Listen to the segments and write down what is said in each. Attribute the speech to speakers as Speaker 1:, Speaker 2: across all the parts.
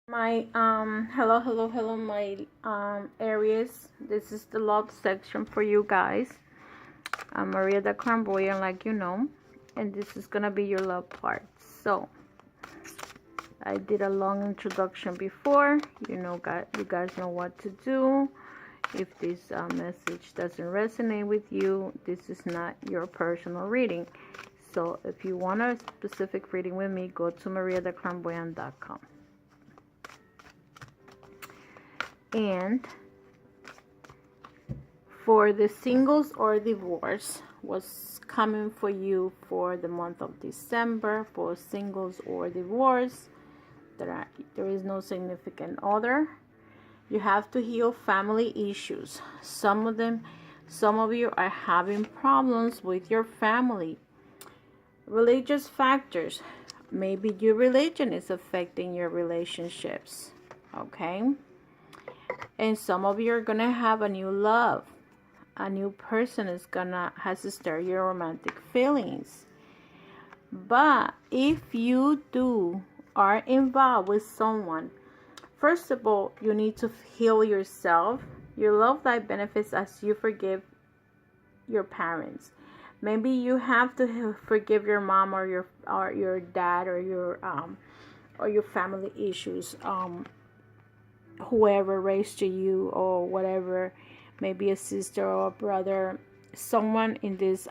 Speaker 1: My hello my Aries. This is the love section for you guys. I'm Maria the Clairvoyant, like you know, and this is gonna be your love part. So I did a long introduction before. You guys know what to do. If this message doesn't resonate with you, this is not your personal reading. So if you want a specific reading with me, go to mariatheclairvoyant.com. And for the singles or divorce, what's coming for you for the month of December for singles or divorce? There is no significant other. You have to heal family issues. Some of you are having problems with your family. Religious factors. Maybe your religion is affecting your relationships. Okay? And some of you are gonna have a new love. A new person has to stir your romantic feelings. But if you are involved with someone, first of all, you need to heal yourself. Your love life benefits as you forgive your parents. Maybe you have to forgive your mom or your dad or your family issues. Whoever raised you or whatever, maybe a sister or a brother, someone in this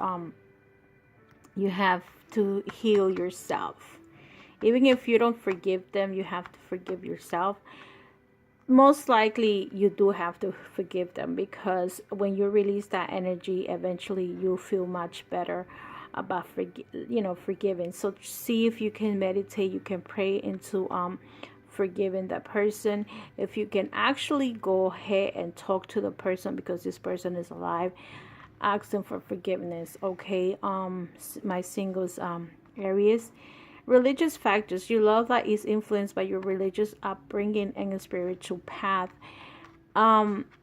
Speaker 1: you have to heal yourself. Even if you don't forgive them, you have to forgive yourself. Most likely you do have to forgive them, because when you release that energy, eventually you'll feel much better about forgiving. So see if you can meditate, you can pray into forgiving that person. If you can actually go ahead and talk to the person, because this person is alive, ask them for forgiveness. Okay, my singles Aries. Religious factors. Your love life is influenced by your religious upbringing and a spiritual path.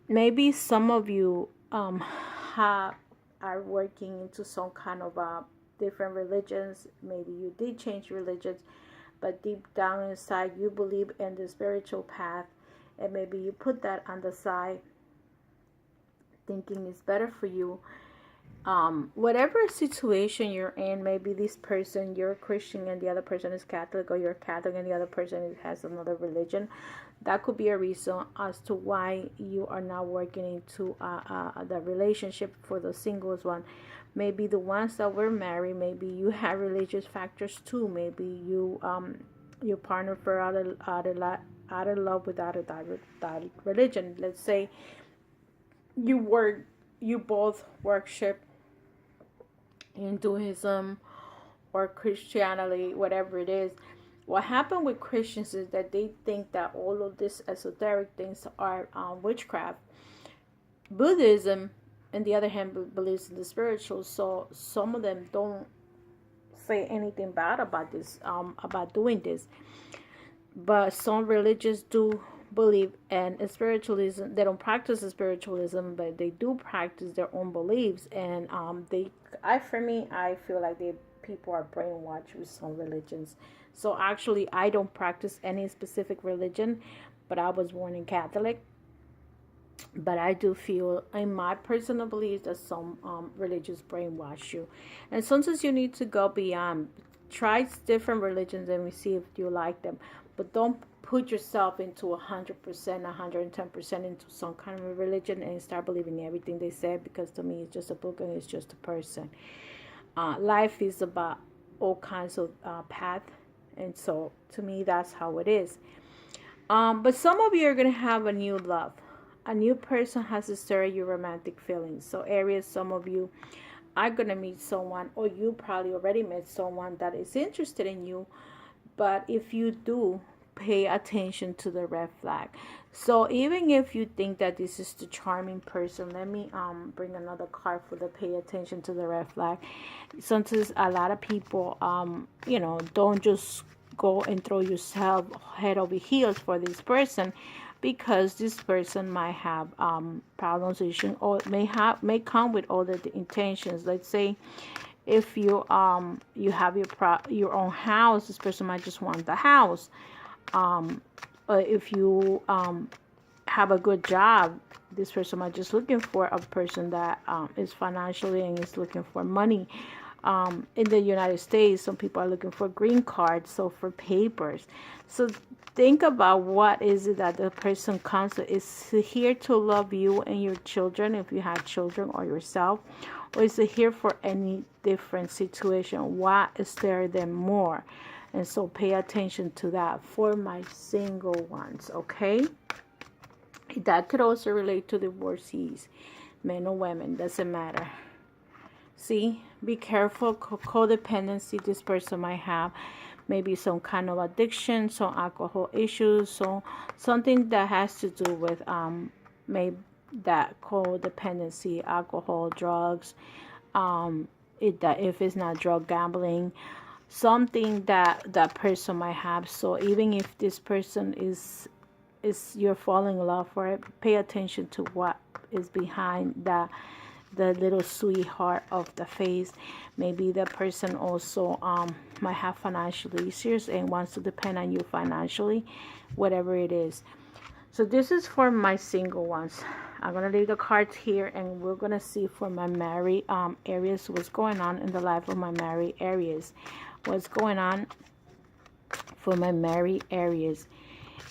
Speaker 1: Maybe some of you are working into some kind of different religions. Maybe you did change religions, but deep down inside you believe in the spiritual path, and maybe you put that on the side thinking it's better for you. Whatever situation you're in, maybe this person, you're Christian and the other person is Catholic, or you're Catholic and the other person has another religion. That could be a reason as to why you are not working into the relationship. For the singles one, maybe the ones that were married, maybe you have religious factors too. Maybe you your partner fell out of love with that religion. Let's say you both worship Hinduism or Christianity, whatever it is. What happened with Christians is that they think that all of these esoteric things are witchcraft. Buddhism, on the other hand, believes in the spiritual. So some of them don't say anything bad about this, about doing this. But some religions do believe in spiritualism. They don't practice spiritualism, but they do practice their own beliefs. And I feel like people are brainwashed with some religions. So actually, I don't practice any specific religion, but I was born in Catholic. But I do feel, in my personal beliefs, that some religions brainwash you, and sometimes you need to go beyond. Try different religions and see if you like them, but don't put yourself into 100%, 110% into some kind of a religion and start believing everything they say, because to me it's just a book and it's just a person. Life is about all kinds of paths, and so to me that's how it is. But some of you are going to have a new love. A new person has to stir your romantic feelings. So Aries, some of you are going to meet someone, or you probably already met someone that is interested in you. But if you do, pay attention to the red flag. So even if you think that this is the charming person, let me bring another card for the pay attention to the red flag. Sometimes a lot of people don't just go and throw yourself head over heels for this person, because this person might have problems, issues, or may come with other intentions. Let's say if you have your own house, this person might just want the house. if you have a good job, this person might just looking for a person that is financially and is looking for money. In the United States, some people are looking for green cards, so for papers. So think about what is it that the person comes to. Is here to love you and your children, if you have children, or yourself, or is it here for any different situation? What is there than more? And so pay attention to that for my single ones, okay? That could also relate to divorcees, men or women, doesn't matter. See, be careful. Codependency this person might have, maybe some kind of addiction, some alcohol issues, so something that has to do with maybe that codependency, alcohol, drugs, if it's not drug, gambling, something that that person might have. So even if this person is you're falling in love for it, pay attention to what is behind that, the little sweetheart of the face. Maybe the person also might have financial issues and wants to depend on you financially, whatever it is. So this is for my single ones. I'm gonna leave the cards here, and we're gonna see for my married Aries, what's going on in the life of my married Aries. What's going on for my married Aries.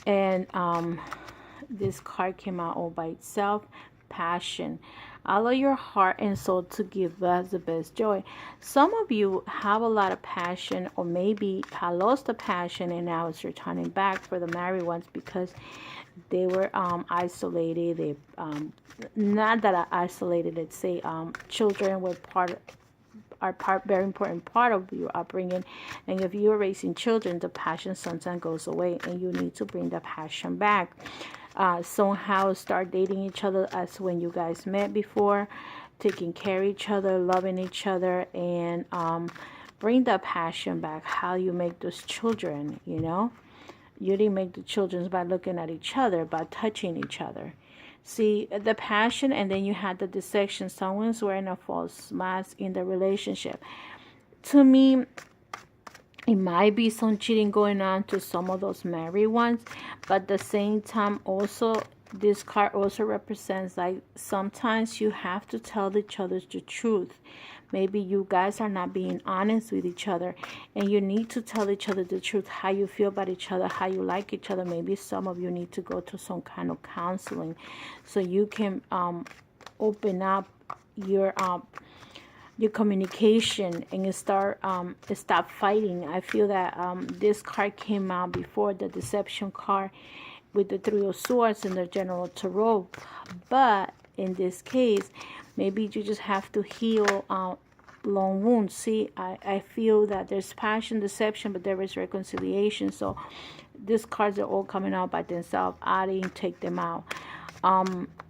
Speaker 1: And this card came out all by itself. Passion. Allow your heart and soul to give us the best joy. Some of you have a lot of passion, or maybe have lost the passion and now it's returning back for the married ones because they were isolated. They not that isolated. Let's say children were very important part of your upbringing, and if you're raising children, the passion sometimes goes away, and you need to bring the passion back. Somehow start dating each other as when you guys met before, taking care of each other, loving each other, and bring that passion back. How you make those children, you didn't make the children by looking at each other, by touching each other. See, the passion, and then you had the deception. Someone's wearing a false mask in the relationship. To me, it might be some cheating going on to some of those married ones, but at the same time, also, this card also represents like sometimes you have to tell each other the truth. Maybe you guys are not being honest with each other, and you need to tell each other the truth, how you feel about each other, how you like each other. Maybe some of you need to go to some kind of counseling so you can open up your communication and stop fighting. I feel that this card came out before the deception card with the Three of Swords and the General Tarot, but in this case, maybe you just have to heal long wounds. See, I feel that there's passion, deception, but there is reconciliation. So these cards are all coming out by themselves. I didn't take them out.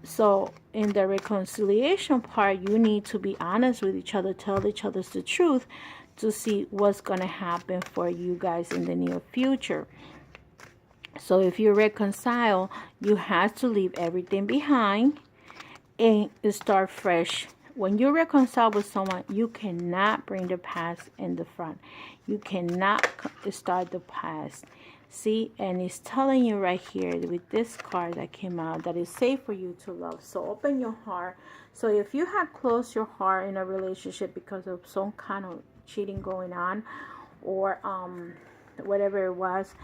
Speaker 1: So in the reconciliation part, you need to be honest with each other, tell each other the truth to see what's going to happen for you guys in the near future. So if you reconcile, you have to leave everything behind and start fresh. When you reconcile with someone, you cannot bring the past in the front. You cannot start the past. See, and it's telling you right here with this card that came out that it's safe for you to love. So open your heart. So if you have closed your heart in a relationship because of some kind of cheating going on, or whatever it was,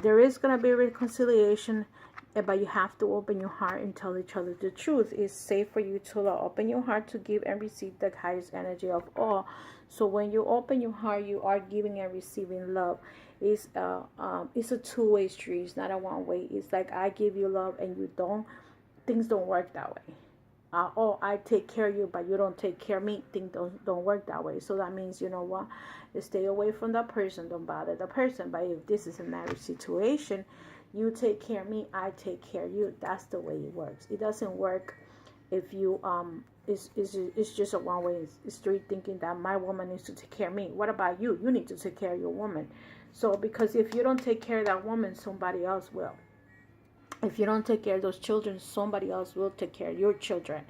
Speaker 1: there is going to be reconciliation, but you have to open your heart and tell each other the truth. It's safe for you to love. Open your heart to give and receive the highest energy of all. So when you open your heart, you are giving and receiving love. It's a two-way street. It's not a one-way. It's like I give you love and you don't. Things don't work that way. I take care of you, but you don't take care of me. Things don't work that way. So that means, you know what? Stay away from that person. Don't bother the person. But if this is a marriage situation, you take care of me, I take care of you. That's the way it works. It doesn't work if you it's just a one-way street, thinking that my woman needs to take care of me. What about you? You need to take care of your woman. So because if you don't take care of that woman, somebody else will. If you don't take care of those children, somebody else will take care of your children.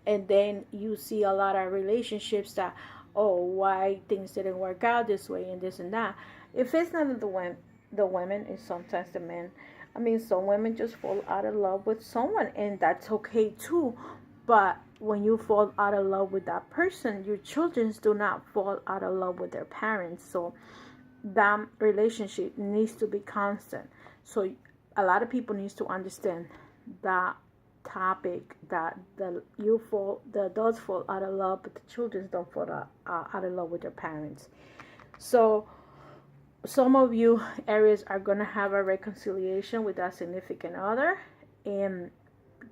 Speaker 1: And then you see a lot of relationships that, oh, why things didn't work out this way and this and that. If it's not the women, it's sometimes the men. I mean, some women just fall out of love with someone, and that's okay too. But when you fall out of love with that person, your children do not fall out of love with their parents. So that relationship needs to be constant. So a lot of people needs to understand that topic, that the adults fall out of love, but the children don't fall out of love with their parents. So some of you Aries are going to have a reconciliation with that significant other, and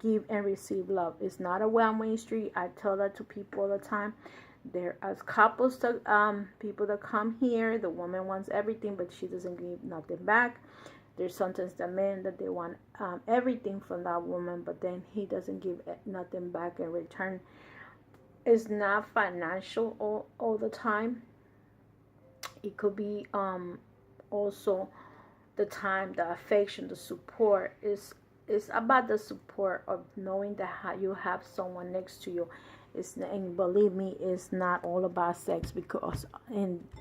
Speaker 1: give and receive love. It's not a one-way street. I tell that to people all the time. There are couples that people that come here, the woman wants everything, but she doesn't give nothing back. There's sometimes the men that they want everything from that woman, but then he doesn't give nothing back in return. It's not financial all the time. It could be also the time, the affection, the support. It's about the support of knowing that you have someone next to you. And believe me, it's not all about sex, because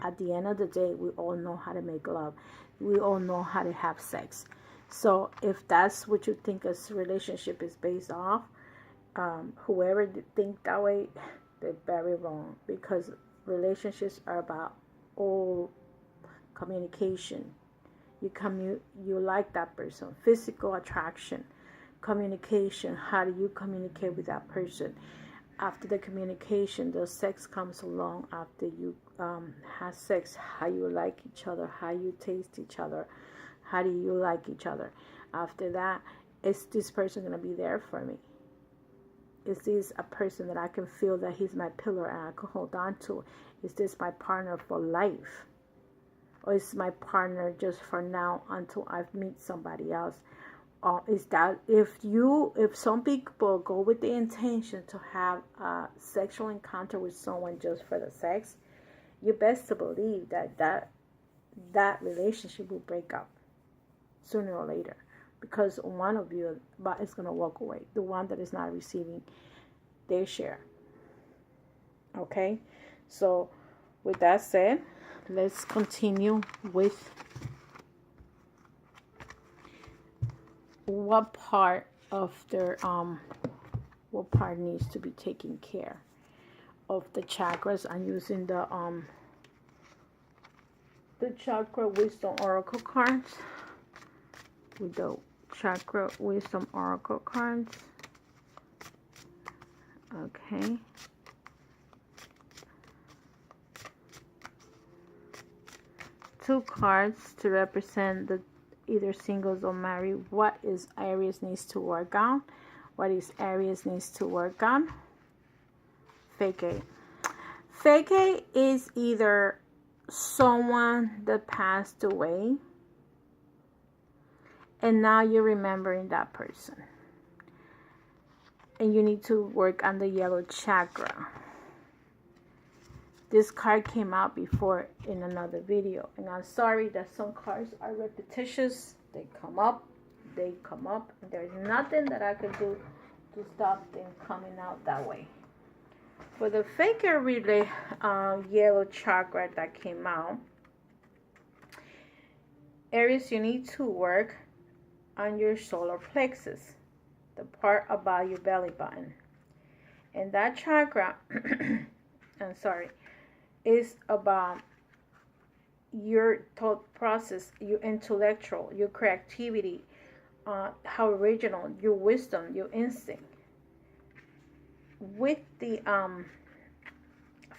Speaker 1: at the end of the day, we all know how to make love. We all know how to have sex. So if that's what you think a relationship is based off, whoever think that way, they're very wrong, because relationships are about all communication. You like that person, physical attraction, communication. How do you communicate with that person? After the communication, the sex comes along. After you have sex, how you like each other, how you taste each other, how do you like each other? After that, is this person going to be there for me? Is this a person that I can feel that he's my pillar and I can hold on to? Is this my partner for life? Or is my partner just for now until I meet somebody else? Is that if some people go with the intention to have a sexual encounter with someone just for the sex, you best to believe that relationship will break up sooner or later, because one of you is going to walk away, the one that is not receiving their share. Okay, so with that said, let's continue with what part of their what part needs to be taken care of. The chakras. I'm using the chakra wisdom oracle cards, with the chakra wisdom oracle cards. Okay. Two cards to represent the either singles or married. What is Aries needs to work on? What is Aries needs to work on? Fake. Fake is either someone that passed away and now you're remembering that person, and you need to work on the yellow chakra. This card came out before in another video, and I'm sorry that some cards are repetitious. They come up, and there's nothing that I can do to stop them coming out that way. For the faker relay yellow chakra that came out, Aries, you need to work on your solar plexus, the part about your belly button. And that chakra, I'm sorry, is about your thought process, your intellectual, your creativity, how original, your wisdom, your instinct. With the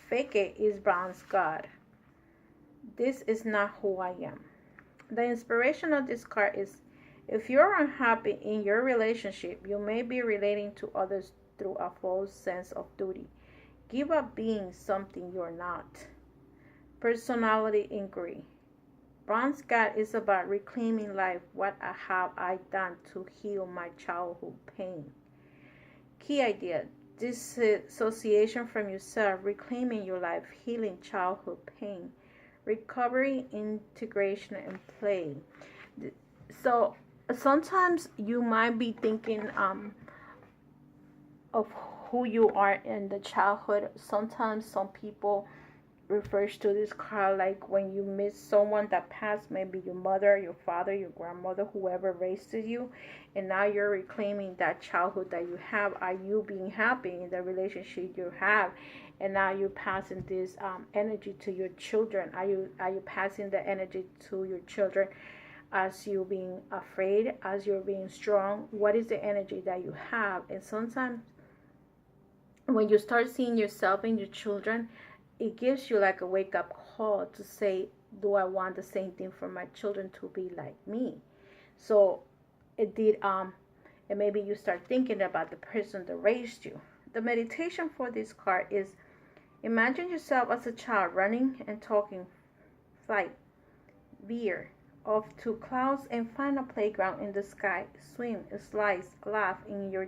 Speaker 1: fake is bronze god. This is not who I am. The inspiration of this card is, if you're unhappy in your relationship, you may be relating to others through a false sense of duty. Give up being something you're not. Personality inquiry. Bronze God is about reclaiming life. What have I done to heal my childhood pain? Key idea. Disassociation from yourself, reclaiming your life, healing childhood pain, recovery, integration, and play. So sometimes you might be thinking of who you are in the childhood. Sometimes some people refers to this card like when you miss someone that passed, maybe your mother, your father, your grandmother, whoever raised you, and now you're reclaiming that childhood that you have. Are you being happy in the relationship you have? And now you're passing this energy to your children. Are you passing the energy to your children as you being afraid, as you're being strong? What is the energy that you have? And sometimes when you start seeing yourself in your children, it gives you like a wake-up call to say, do I want the same thing for my children to be like me? So it did, and maybe you start thinking about the person that raised you. The meditation for this card is, imagine yourself as a child running and talking, flight, veer off to clouds and find a playground in the sky, swim, slice, laugh in your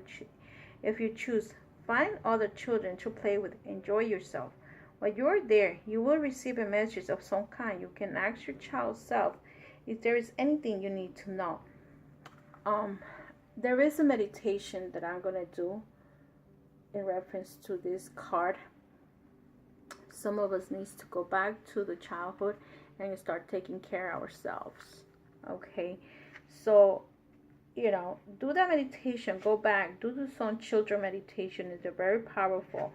Speaker 1: if you choose. Find other children to play with, enjoy yourself. While you're there, you will receive a message of some kind. You can ask your child self if there is anything you need to know. There is a meditation that I'm going to do in reference to this card. Some of us needs to go back to the childhood and start taking care of ourselves. Okay, so do that meditation. Go back, do some children meditation. It's very powerful.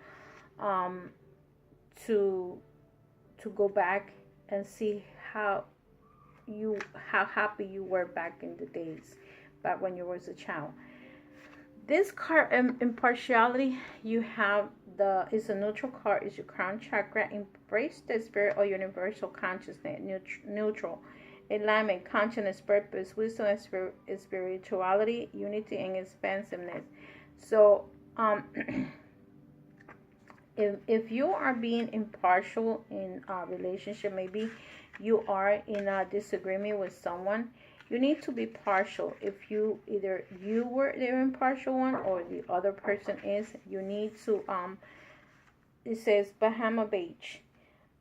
Speaker 1: To go back and see how happy you were back in the days, back when you was a child. This card, impartiality, you have is a neutral card. Is your crown chakra. Embrace the spirit or universal consciousness. Neutral. Alignment, consciousness, purpose, wisdom, and spirituality, unity, and expansiveness. So, if you are being impartial in a relationship, maybe you are in a disagreement with someone, you need to be partial. If either you were the impartial one or the other person is, you need to, it says Bahama Beach.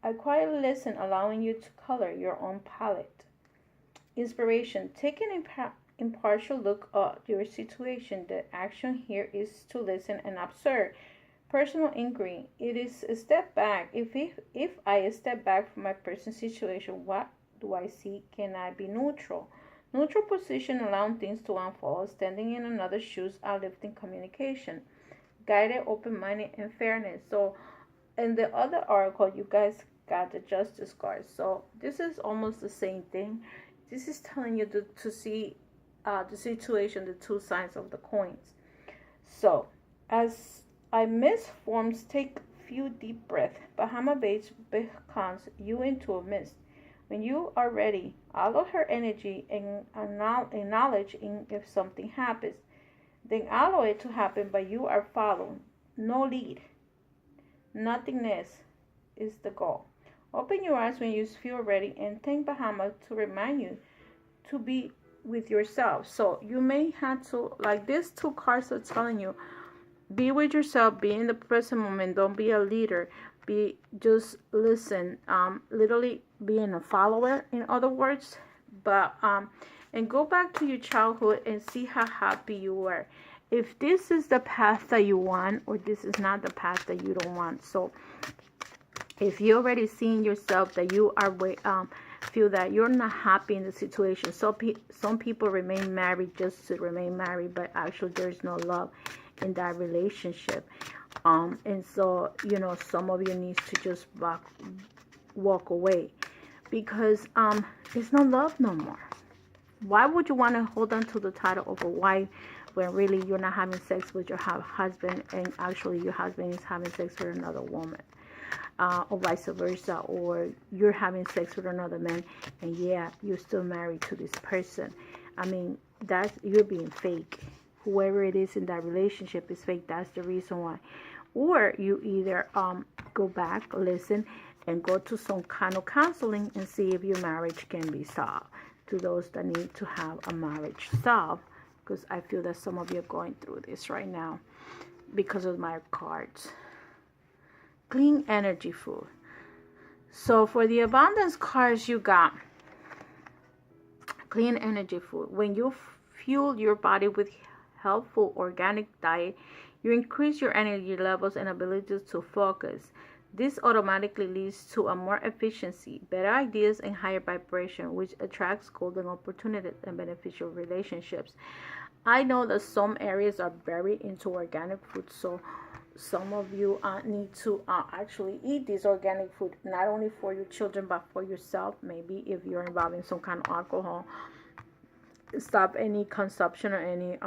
Speaker 1: A quiet listen, allowing you to color your own palette. Inspiration, take an impartial look at your situation. The action here is to listen and observe. Personal inquiry, it is a step back. If I step back from my personal situation, what do I see? Can I be neutral? Neutral position, allowing things to unfold. Standing in another's shoes, uplifting communication. Guided, open-minded, and fairness. So in the other article, you guys got the justice card. So this is almost the same thing. This is telling you to see the situation, the two sides of the coins. So as I miss forms, take few deep breaths. Bahama Beach beckons you into a mist. When you are ready, allow her energy and acknowledge if something happens. Then allow it to happen, but you are followed. No lead. Nothingness is the goal. Open your eyes when you feel ready and thank Bahama to remind you to be with yourself. So you may have to, like these two cards are telling you, be with yourself, be in the present moment. Don't be a leader. Just listen. Literally being a follower, in other words. But and go back to your childhood and see how happy you were. If this is the path that you want, or this is not the path that you don't want. So if you're already seeing yourself that you are feel that you're not happy in the situation. Some people remain married just to remain married, but actually there's no love in that relationship. And so some of you needs to just walk away, because there's no love no more. Why would you want to hold on to the title of a wife when really you're not having sex with your husband, and actually your husband is having sex with another woman, or vice versa, or you're having sex with another man, and you're still married to this person? I mean, you're being fake. Whoever it is in that relationship is fake. That's the reason why. Or you either go back, listen, and go to some kind of counseling and see if your marriage can be solved. To those that need to have a marriage solved, because I feel that some of you are going through this right now because of my cards. Clean energy food. So for the abundance cards, you got clean energy food. When you fuel your body with healthful organic diet, you increase your energy levels and abilities to focus. This automatically leads to a more efficiency, better ideas, and higher vibration, which attracts golden opportunities and beneficial relationships. I know that some areas are very into organic food, so some of you need to actually eat this organic food, not only for your children but for yourself. Maybe if you're involved in some kind of alcohol, stop any consumption or any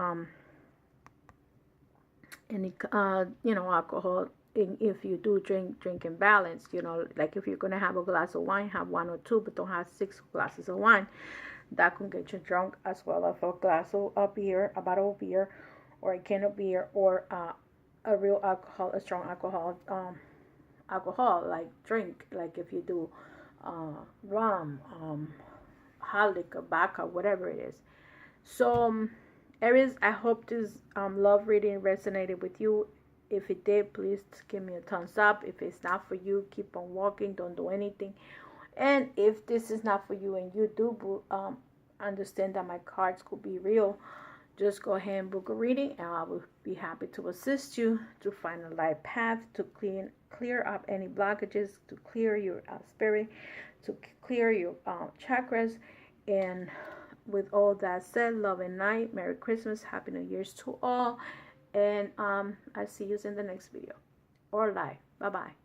Speaker 1: alcohol. If you do drink in balance, like if you're gonna have a glass of wine, have one or two, but don't have 6 glasses of wine. That can get you drunk, as well as a glass of beer, a bottle of beer, or a can of beer, or a real alcohol, a strong alcohol like drink, like if you do rum, hard liquor, vodka, whatever it is. So Aries, I hope this love reading resonated with you. If it did, please give me a thumbs up. If it's not for you, keep on walking, don't do anything. And if this is not for you and you do understand that my cards could be real, just go ahead and book a reading, and I will be happy to assist you to find a light path, to clear up any blockages, to clear your spirit, to clear your chakras. And with all that said, love and light, Merry Christmas, Happy New Year's to all, and I'll see you in the next video or live. Bye bye.